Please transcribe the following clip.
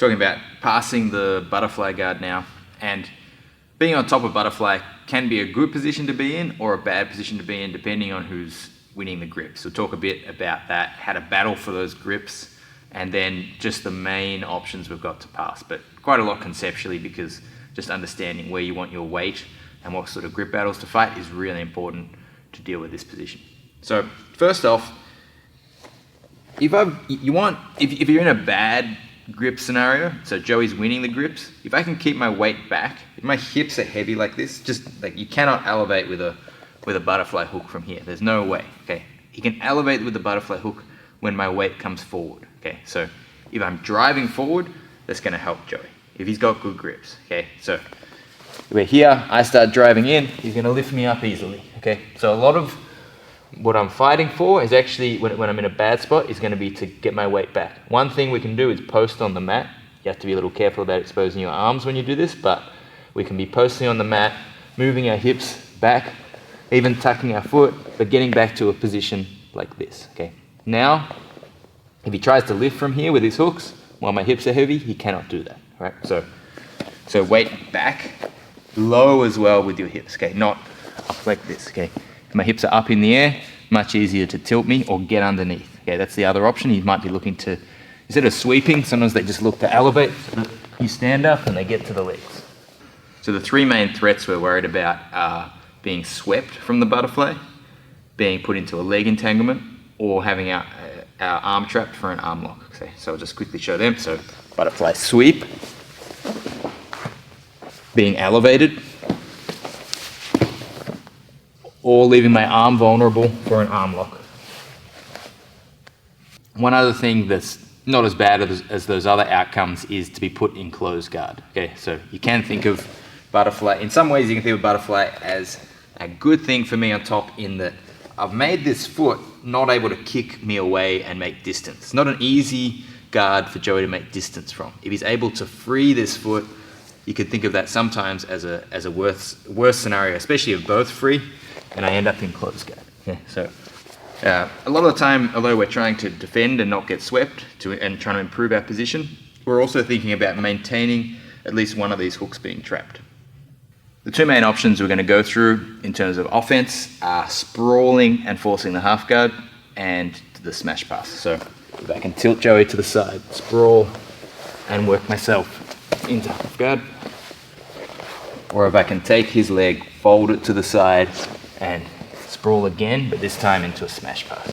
talking about passing the butterfly guard now, and being on top of butterfly can be a good position to be in or a bad position to be in depending on who's winning the grips. We'll talk a bit about that, how to battle for those grips, and then just the main options we've got to pass. But quite a lot conceptually, because just understanding where you want your weight and what sort of grip battles to fight is really important to deal with this position. So first off, if you're in a bad grip scenario, so Joey's winning the grips, if I can keep my weight back, if my hips are heavy like this, just like you cannot elevate with a butterfly hook from here. There's no way, okay? You can elevate with the butterfly hook when my weight comes forward, okay? So if I'm driving forward, that's gonna help Joey, if he's got good grips, okay? So we're here, I start driving in, he's gonna lift me up easily, okay? So a lot of what I'm fighting for is actually, when I'm in a bad spot, is going to be to get my weight back. One thing we can do is post on the mat. You have to be a little careful about exposing your arms when you do this, but we can be posting on the mat, moving our hips back, even tucking our foot, but getting back to a position like this, okay? Now, if he tries to lift from here with his hooks, while my hips are heavy, he cannot do that, right? So weight back, low as well with your hips, okay? Not up like this, okay? If my hips are up in the air, much easier to tilt me or get underneath. Okay, that's the other option. You might be looking to, instead of sweeping, sometimes they just look to elevate so that you stand up and they get to the legs. So the three main threats we're worried about are being swept from the butterfly, being put into a leg entanglement, or having our arm trapped for an arm lock. Okay, so I'll just quickly show them. So butterfly sweep, being elevated, or leaving my arm vulnerable for an arm lock. One other thing that's not as bad as those other outcomes is to be put in closed guard. Okay, so you can think of butterfly, in some ways you can think of butterfly as a good thing for me on top, in that I've made this foot not able to kick me away and make distance. It's not an easy guard for Joey to make distance from. If he's able to free this foot, you could think of that sometimes as a worse scenario, especially if both free, and I end up in closed guard. Okay, so a lot of the time, although we're trying to defend and not get swept and trying to improve our position, we're also thinking about maintaining at least one of these hooks being trapped. The two main options we're going to go through in terms of offense are sprawling and forcing the half guard, and the smash pass. So if I can tilt Joey to the side, sprawl, and work myself into half guard, or if I can take his leg, fold it to the side, and sprawl again, but this time into a smash pass.